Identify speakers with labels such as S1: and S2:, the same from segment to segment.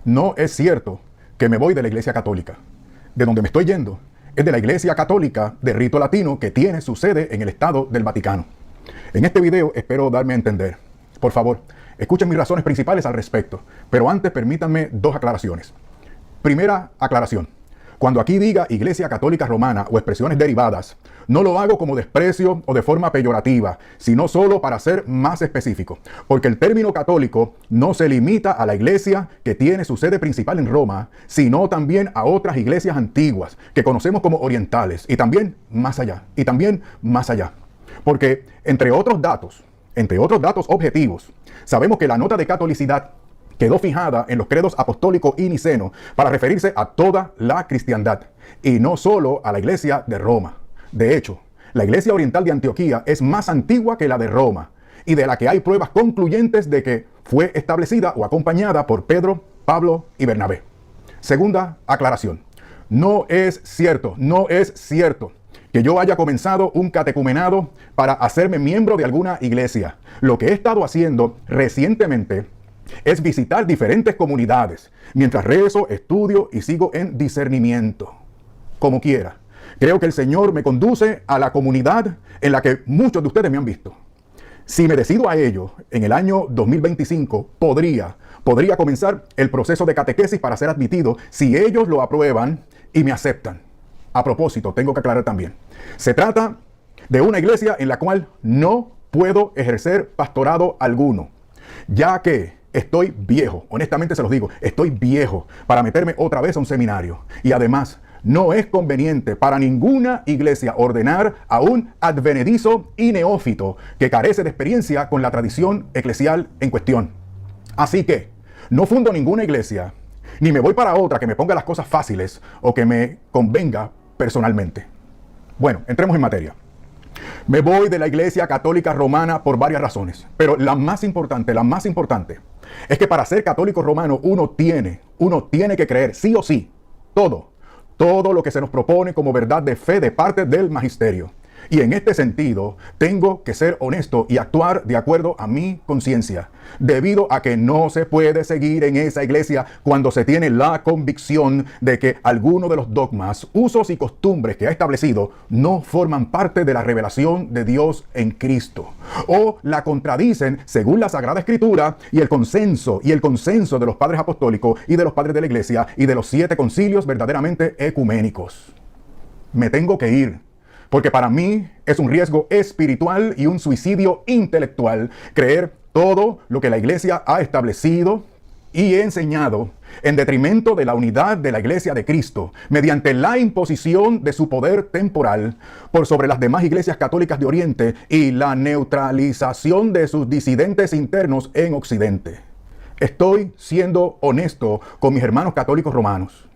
S1: No es cierto que me voy de la Iglesia Católica. De donde me estoy yendo es de la Iglesia Católica de rito latino que tiene su sede en el Estado del Vaticano. En este video espero darme a entender. Por favor, escuchen mis razones principales al respecto, pero antes permítanme dos aclaraciones. Primera aclaración. Cuando aquí diga Iglesia Católica Romana o expresiones derivadas, no lo hago como desprecio o de forma peyorativa, sino solo para ser más específico, porque el término católico no se limita a la iglesia que tiene su sede principal en Roma, sino también a otras iglesias antiguas que conocemos como orientales, y también más allá, Porque entre otros datos objetivos, sabemos que la nota de catolicidad quedó fijada en los credos apostólico y niceno para referirse a toda la cristiandad y no solo a la iglesia de Roma. De hecho, la iglesia oriental de Antioquía es más antigua que la de Roma y de la que hay pruebas concluyentes de que fue establecida o acompañada por Pedro, Pablo y Bernabé. Segunda aclaración. No es cierto que yo haya comenzado un catecumenado para hacerme miembro de alguna iglesia. Lo que he estado haciendo recientemente es visitar diferentes comunidades, mientras rezo, estudio y sigo en discernimiento. Como quiera, creo que el Señor me conduce a la comunidad en la que muchos de ustedes me han visto. Si me decido a ello, en el año 2025 podría comenzar el proceso de catequesis para ser admitido si ellos lo aprueban y me aceptan. A propósito, tengo que aclarar también, se trata de una iglesia en la cual no puedo ejercer pastorado alguno, ya que estoy viejo, honestamente se los digo, estoy viejo para meterme otra vez a un seminario. Y además, no es conveniente para ninguna iglesia ordenar a un advenedizo y neófito que carece de experiencia con la tradición eclesial en cuestión. Así que, no fundo ninguna iglesia, ni me voy para otra que me ponga las cosas fáciles o que me convenga personalmente. Bueno, entremos en materia. Me voy de la Iglesia Católica Romana por varias razones, pero la más importante es que para ser católico romano uno tiene que creer sí o sí todo lo que se nos propone como verdad de fe de parte del magisterio. Y en este sentido, tengo que ser honesto y actuar de acuerdo a mi conciencia, debido a que no se puede seguir en esa iglesia cuando se tiene la convicción de que alguno de los dogmas, usos y costumbres que ha establecido no forman parte de la revelación de Dios en Cristo, o la contradicen según la Sagrada Escritura y el consenso de los padres apostólicos y de los padres de la iglesia y de los 7 concilios verdaderamente ecuménicos. Me tengo que ir, porque para mí es un riesgo espiritual y un suicidio intelectual creer todo lo que la iglesia ha establecido y enseñado en detrimento de la unidad de la iglesia de Cristo, mediante la imposición de su poder temporal por sobre las demás iglesias católicas de Oriente y la neutralización de sus disidentes internos en Occidente. Estoy siendo honesto con mis hermanos católicos romanos.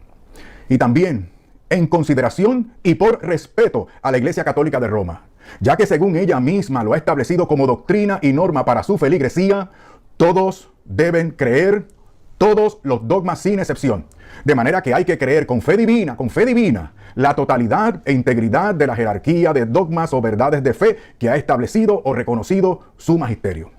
S1: Y también en consideración y por respeto a la Iglesia Católica de Roma, ya que según ella misma lo ha establecido como doctrina y norma para su feligresía, todos deben creer todos los dogmas sin excepción, de manera que hay que creer con fe divina, la totalidad e integridad de la jerarquía de dogmas o verdades de fe que ha establecido o reconocido su magisterio.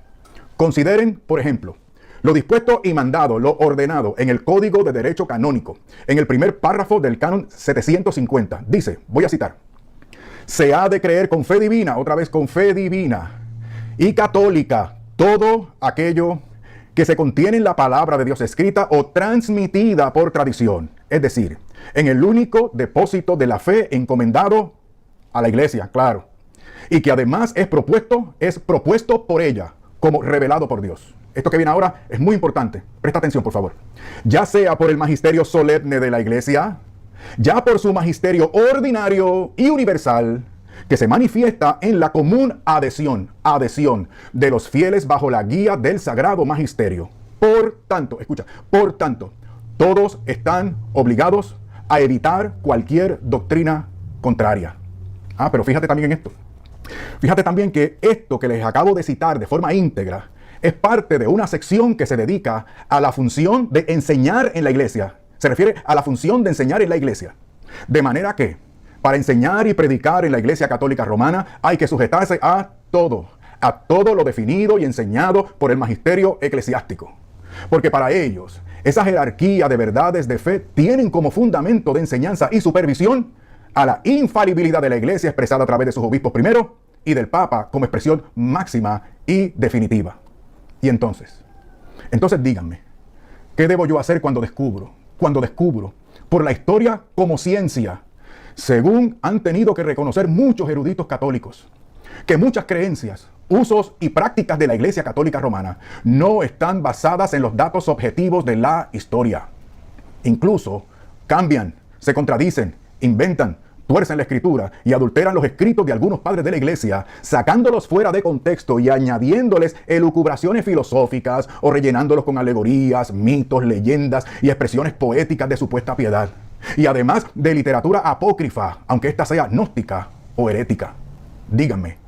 S1: Consideren, por ejemplo, lo dispuesto y mandado, lo ordenado en el Código de Derecho Canónico, en el primer párrafo del Canon 750. Dice, voy a citar: se ha de creer con fe divina, otra vez con fe divina y católica, todo aquello que se contiene en la palabra de Dios escrita o transmitida por tradición, es decir, en el único depósito de la fe encomendado a la iglesia, claro, y que además es propuesto por ella como revelado por Dios. Esto que viene ahora es muy importante. Presta atención, por favor. Ya sea por el magisterio solemne de la iglesia, ya por su magisterio ordinario y universal, que se manifiesta en la común adhesión de los fieles bajo la guía del sagrado magisterio. Por tanto, todos están obligados a evitar cualquier doctrina contraria. Pero fíjate también en esto. Fíjate también que esto que les acabo de citar de forma íntegra es parte de una sección que se dedica a la función de enseñar en la iglesia. Se refiere a la función de enseñar en la iglesia. De manera que, para enseñar y predicar en la Iglesia Católica Romana, hay que sujetarse a todo lo definido y enseñado por el magisterio eclesiástico. Porque para ellos, esa jerarquía de verdades de fe tienen como fundamento de enseñanza y supervisión a la infalibilidad de la Iglesia expresada a través de sus obispos primero y del Papa como expresión máxima y definitiva. Y entonces díganme, ¿qué debo yo hacer cuando descubro por la historia como ciencia, según han tenido que reconocer muchos eruditos católicos, que muchas creencias, usos y prácticas de la Iglesia Católica Romana no están basadas en los datos objetivos de la historia? Incluso cambian, se contradicen, inventan, tuercen la escritura y adulteran los escritos de algunos padres de la Iglesia, sacándolos fuera de contexto y añadiéndoles elucubraciones filosóficas o rellenándolos con alegorías, mitos, leyendas y expresiones poéticas de supuesta piedad. Y además de literatura apócrifa, aunque ésta sea gnóstica o herética. Díganme,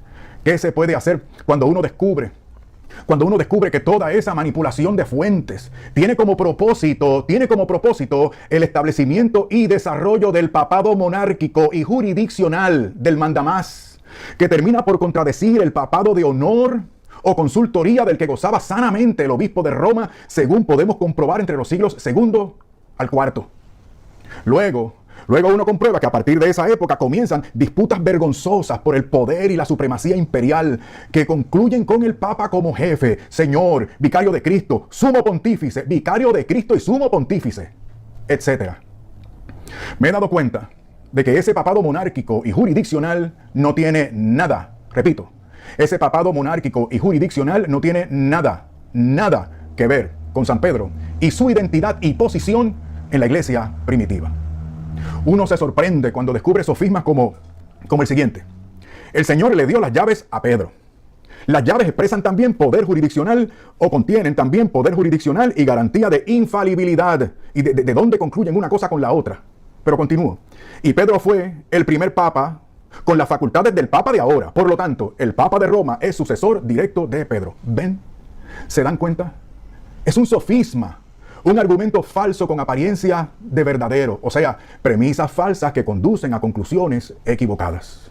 S1: ¿qué se puede hacer cuando uno descubre que toda esa manipulación de fuentes tiene como propósito el establecimiento y desarrollo del papado monárquico y jurisdiccional del mandamás, que termina por contradecir el papado de honor o consultoría del que gozaba sanamente el obispo de Roma, según podemos comprobar entre los siglos II al IV? Luego uno comprueba que a partir de esa época comienzan disputas vergonzosas por el poder y la supremacía imperial, que concluyen con el Papa como jefe, señor, vicario de Cristo, sumo pontífice, vicario de Cristo y sumo pontífice, etc. Me he dado cuenta de que ese papado monárquico y jurisdiccional no tiene nada, repito, ese papado monárquico y jurisdiccional no tiene nada que ver con San Pedro y su identidad y posición en la Iglesia primitiva. Uno se sorprende cuando descubre sofismas como el siguiente. El Señor le dio las llaves a Pedro. Las llaves expresan también poder jurisdiccional o contienen también poder jurisdiccional y garantía de infalibilidad. ¿Y de dónde concluyen una cosa con la otra? Pero continúo. Y Pedro fue el primer papa con las facultades del papa de ahora. Por lo tanto, el Papa de Roma es sucesor directo de Pedro. ¿Ven? ¿Se dan cuenta? Es un sofisma. Un argumento falso con apariencia de verdadero, o sea, premisas falsas que conducen a conclusiones equivocadas.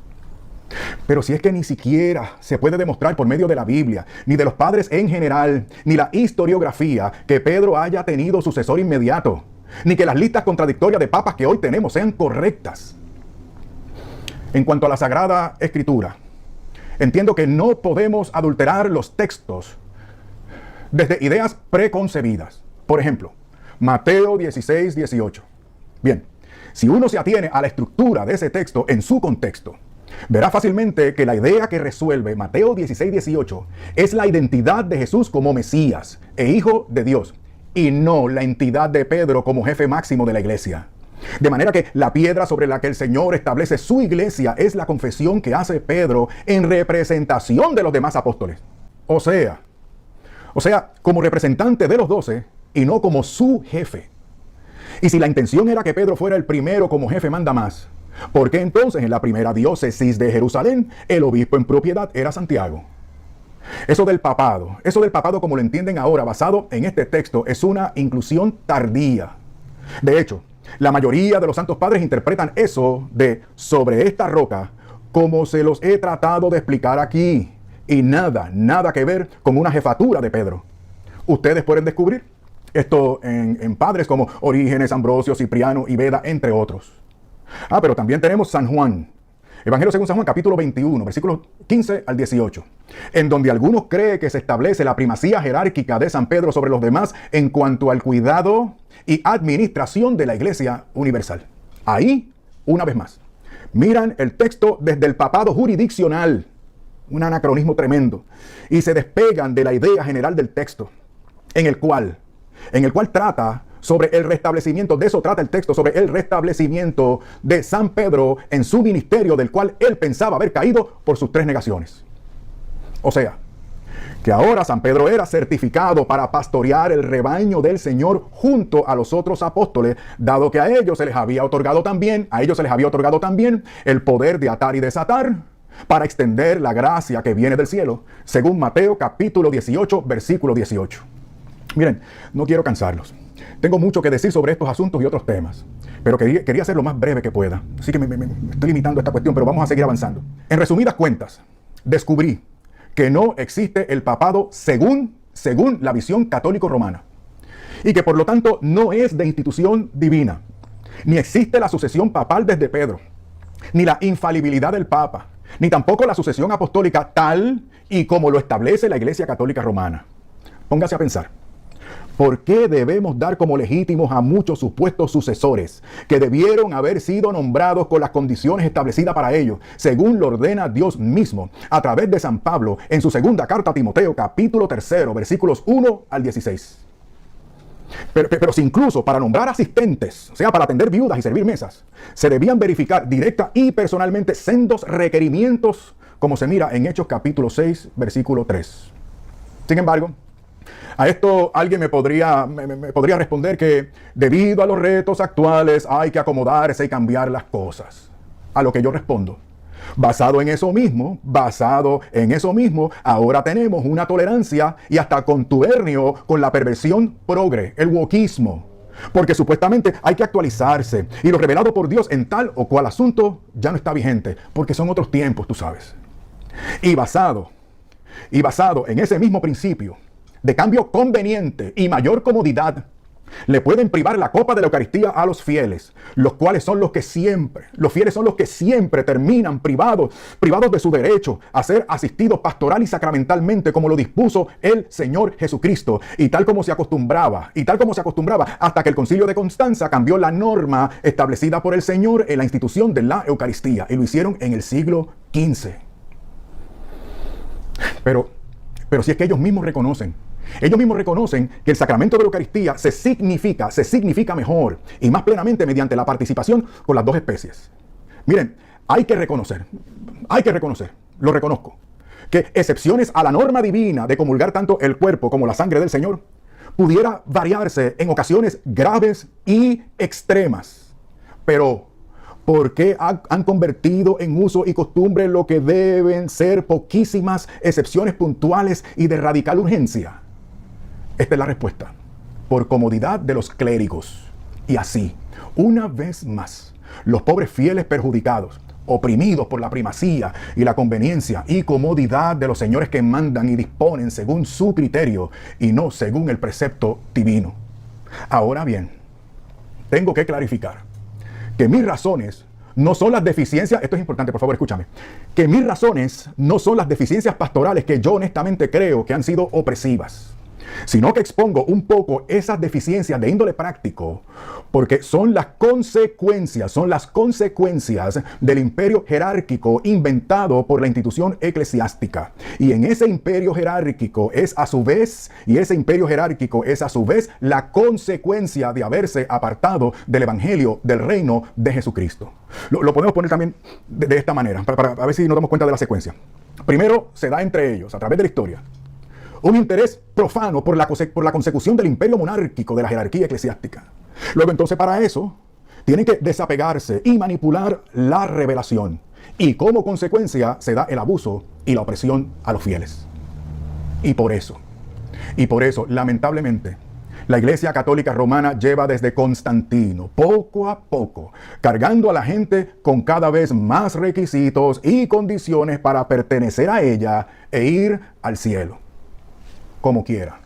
S1: Pero si es que ni siquiera se puede demostrar por medio de la Biblia, ni de los padres en general, ni la historiografía, que Pedro haya tenido sucesor inmediato, ni que las listas contradictorias de papas que hoy tenemos sean correctas. En cuanto a la Sagrada Escritura, entiendo que no podemos adulterar los textos desde ideas preconcebidas. Por ejemplo, Mateo 16, 18. Bien, si uno se atiene a la estructura de ese texto en su contexto, verá fácilmente que la idea que resuelve Mateo 16, 18 es la identidad de Jesús como Mesías e Hijo de Dios, y no la entidad de Pedro como jefe máximo de la Iglesia. De manera que la piedra sobre la que el Señor establece su Iglesia es la confesión que hace Pedro en representación de los demás apóstoles. O sea, como representante de los 12, y no como su jefe. Y si la intención era que Pedro fuera el primero como jefe mandamás, ¿por qué entonces en la primera diócesis de Jerusalén el obispo en propiedad era Santiago? Eso del papado como lo entienden ahora basado en este texto es una inclusión tardía. De hecho, la mayoría de los santos padres interpretan eso de sobre esta roca como se los he tratado de explicar aquí, y nada que ver con una jefatura de Pedro. Ustedes pueden descubrir esto en padres como Orígenes, Ambrosio, Cipriano y Beda, entre otros. Pero también tenemos San Juan, Evangelio según San Juan, capítulo 21, versículos 15 al 18, en donde algunos creen que se establece la primacía jerárquica de San Pedro sobre los demás en cuanto al cuidado y administración de la Iglesia universal. Ahí, una vez más, miran el texto desde el papado jurisdiccional, un anacronismo tremendo, y se despegan de la idea general del texto, en el cual trata sobre el restablecimiento, de eso trata el texto, sobre el restablecimiento de San Pedro en su ministerio, del cual él pensaba haber caído por sus 3 negaciones. O sea, que ahora San Pedro era certificado para pastorear el rebaño del Señor junto a los otros apóstoles, dado que a ellos se les había otorgado también el poder de atar y desatar, para extender la gracia que viene del cielo, según Mateo capítulo 18, versículo 18. Miren, no quiero cansarlos. Tengo mucho que decir sobre estos asuntos y otros temas, pero quería ser lo más breve que pueda. Así que me estoy limitando a esta cuestión, pero vamos a seguir avanzando. En resumidas cuentas, descubrí que no existe el papado según la visión católico-romana, y que por lo tanto no es de institución divina, ni existe la sucesión papal desde Pedro, ni la infalibilidad del Papa, ni tampoco la sucesión apostólica tal y como lo establece la Iglesia Católica Romana. Póngase a pensar. ¿Por qué debemos dar como legítimos a muchos supuestos sucesores que debieron haber sido nombrados con las condiciones establecidas para ellos, según lo ordena Dios mismo, a través de San Pablo en su segunda carta a Timoteo, capítulo 3, versículos 1 al 16? Pero si incluso para nombrar asistentes, o sea, para atender viudas y servir mesas, se debían verificar directa y personalmente sendos requerimientos, como se mira en Hechos capítulo 6, versículo 3. Sin embargo, a esto alguien me podría responder que debido a los retos actuales hay que acomodarse y cambiar las cosas. A lo que yo respondo, basado en eso mismo, ahora tenemos una tolerancia y hasta contubernio con la perversión progre, el wokismo. Porque supuestamente hay que actualizarse y lo revelado por Dios en tal o cual asunto ya no está vigente, porque son otros tiempos, tú sabes. Y basado en ese mismo principio de cambio conveniente y mayor comodidad, le pueden privar la copa de la Eucaristía a los fieles, los fieles son los que siempre terminan privados de su derecho a ser asistidos pastoral y sacramentalmente como lo dispuso el Señor Jesucristo, y tal como se acostumbraba hasta que el Concilio de Constanza cambió la norma establecida por el Señor en la institución de la Eucaristía, y lo hicieron en el siglo XV. Pero si es que ellos mismos reconocen que el sacramento de la Eucaristía se significa mejor y más plenamente mediante la participación con las dos especies. Miren, hay que reconocer, lo reconozco, que excepciones a la norma divina de comulgar tanto el cuerpo como la sangre del Señor pudiera variarse en ocasiones graves y extremas. Pero ¿por qué han convertido en uso y costumbre lo que deben ser poquísimas excepciones puntuales y de radical urgencia? Esta es la respuesta: por comodidad de los clérigos. Y así, una vez más, los pobres fieles perjudicados, oprimidos por la primacía y la conveniencia y comodidad de los señores que mandan y disponen según su criterio y no según el precepto divino. Ahora bien, tengo que clarificar que mis razones no son las deficiencias, esto es importante, por favor, escúchame, que mis razones no son las deficiencias pastorales que yo honestamente creo que han sido opresivas, sino que expongo un poco esas deficiencias de índole práctico, porque son las consecuencias del imperio jerárquico inventado por la institución eclesiástica. Y en ese imperio jerárquico es a su vez la consecuencia de haberse apartado del evangelio del reino de Jesucristo. Lo podemos poner también de esta manera, para ver si nos damos cuenta de la secuencia. Primero, se da entre ellos, a través de la historia, un interés profano por la consecución del imperio monárquico de la jerarquía eclesiástica. Luego, entonces, para eso, tienen que desapegarse y manipular la revelación. Y como consecuencia se da el abuso y la opresión a los fieles. Y por eso, lamentablemente, la Iglesia Católica Romana lleva desde Constantino, poco a poco, cargando a la gente con cada vez más requisitos y condiciones para pertenecer a ella e ir al cielo. Como quiera.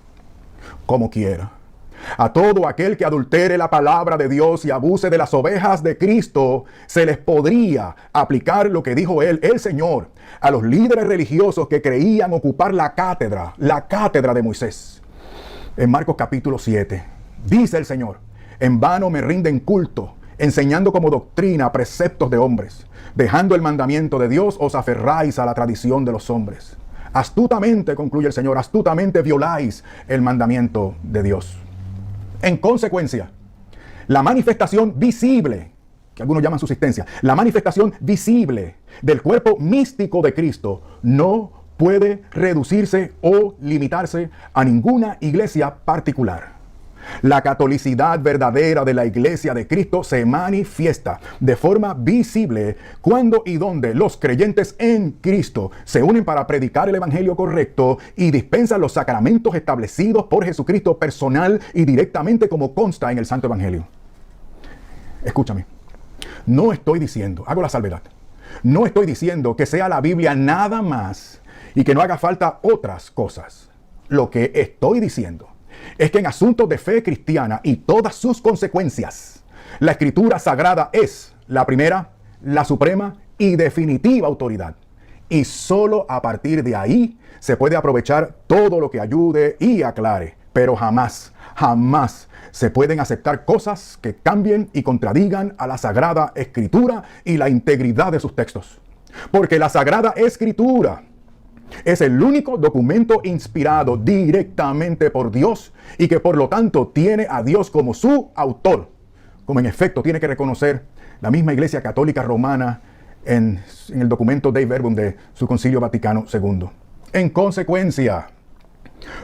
S1: A todo aquel que adultere la palabra de Dios y abuse de las ovejas de Cristo, se les podría aplicar lo que dijo el Señor, a los líderes religiosos que creían ocupar la cátedra de Moisés. En Marcos capítulo 7, dice el Señor: en vano me rinden culto, enseñando como doctrina preceptos de hombres. Dejando el mandamiento de Dios, os aferráis a la tradición de los hombres. Astutamente, concluye el Señor, astutamente violáis el mandamiento de Dios. En consecuencia, la manifestación visible, que algunos llaman subsistencia, la manifestación visible del cuerpo místico de Cristo no puede reducirse o limitarse a ninguna iglesia particular. La catolicidad verdadera de la Iglesia de Cristo se manifiesta de forma visible cuando y donde los creyentes en Cristo se unen para predicar el evangelio correcto y dispensan los sacramentos establecidos por Jesucristo personal y directamente, como consta en el Santo Evangelio. Escúchame, no estoy diciendo, hago la salvedad, no estoy diciendo que sea la Biblia nada más y que no haga falta otras cosas. Lo que estoy diciendo es que en asuntos de fe cristiana y todas sus consecuencias, la Escritura Sagrada es la primera, la suprema y definitiva autoridad. Y solo a partir de ahí se puede aprovechar todo lo que ayude y aclare, pero jamás, jamás se pueden aceptar cosas que cambien y contradigan a la Sagrada Escritura y la integridad de sus textos. Porque la Sagrada Escritura es el único documento inspirado directamente por Dios y que por lo tanto tiene a Dios como su autor, como en efecto tiene que reconocer la misma Iglesia Católica Romana en el documento Dei Verbum de su Concilio Vaticano II. En consecuencia,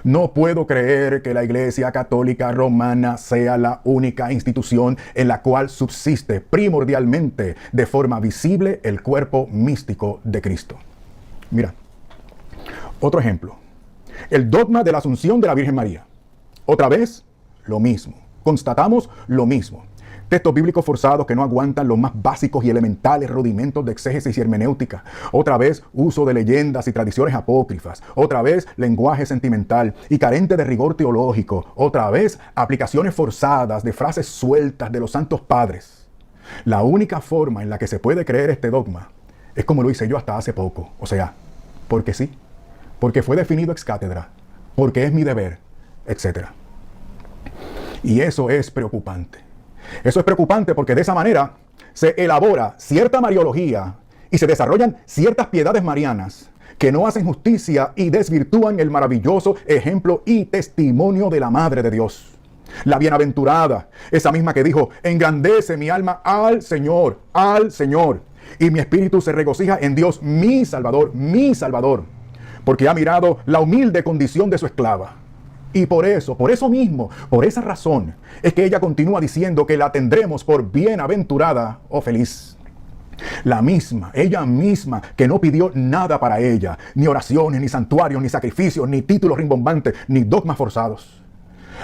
S1: no puedo creer que la Iglesia Católica Romana sea la única institución en la cual subsiste primordialmente de forma visible el cuerpo místico de Cristo. Mira, otro ejemplo. El dogma de la Asunción de la Virgen María. Otra vez, lo mismo. Constatamos lo mismo. Textos bíblicos forzados que no aguantan los más básicos y elementales rudimentos de exégesis y hermenéutica. Otra vez, uso de leyendas y tradiciones apócrifas. Otra vez, lenguaje sentimental y carente de rigor teológico. Otra vez, aplicaciones forzadas de frases sueltas de los santos padres. La única forma en la que se puede creer este dogma es como lo hice yo hasta hace poco. O sea, porque sí, porque fue definido ex cátedra, porque es mi deber, etc. Y eso es preocupante. Eso es preocupante porque de esa manera se elabora cierta mariología y se desarrollan ciertas piedades marianas que no hacen justicia y desvirtúan el maravilloso ejemplo y testimonio de la Madre de Dios. La bienaventurada, esa misma que dijo, engrandece mi alma al Señor, y mi espíritu se regocija en Dios, mi Salvador, porque ha mirado la humilde condición de su esclava. Y por eso mismo, por esa razón, es que ella continúa diciendo que la tendremos por bienaventurada o feliz. La misma, ella misma, que no pidió nada para ella, ni oraciones, ni santuarios, ni sacrificios, ni títulos rimbombantes, ni dogmas forzados.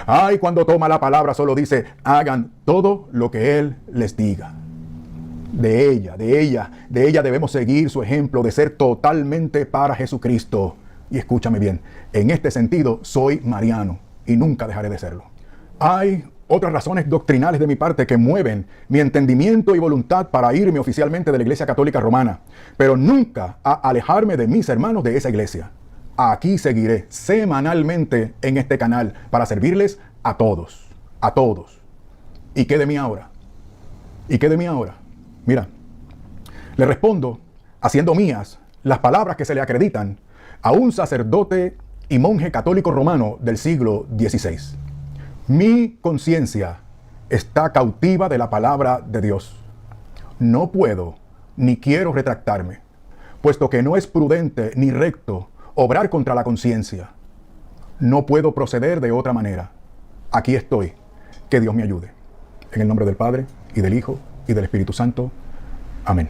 S1: Ay, cuando toma la palabra solo dice, hagan todo lo que Él les diga. De ella debemos seguir su ejemplo de ser totalmente para Jesucristo. Y escúchame bien, en este sentido soy mariano y nunca dejaré de serlo. Hay otras razones doctrinales de mi parte que mueven mi entendimiento y voluntad para irme oficialmente de la Iglesia Católica Romana, pero nunca a alejarme de mis hermanos de esa iglesia. Aquí seguiré semanalmente en este canal para servirles a todos, a todos. ¿Y qué de mí ahora? ¿Y qué de mí ahora? Mira, le respondo haciendo mías las palabras que se le acreditan a un sacerdote y monje católico romano del siglo XVI. Mi conciencia está cautiva de la palabra de Dios. No puedo ni quiero retractarme, puesto que no es prudente ni recto obrar contra la conciencia. No puedo proceder de otra manera. Aquí estoy. Que Dios me ayude. En el nombre del Padre, y del Hijo, y del Espíritu Santo. Amén.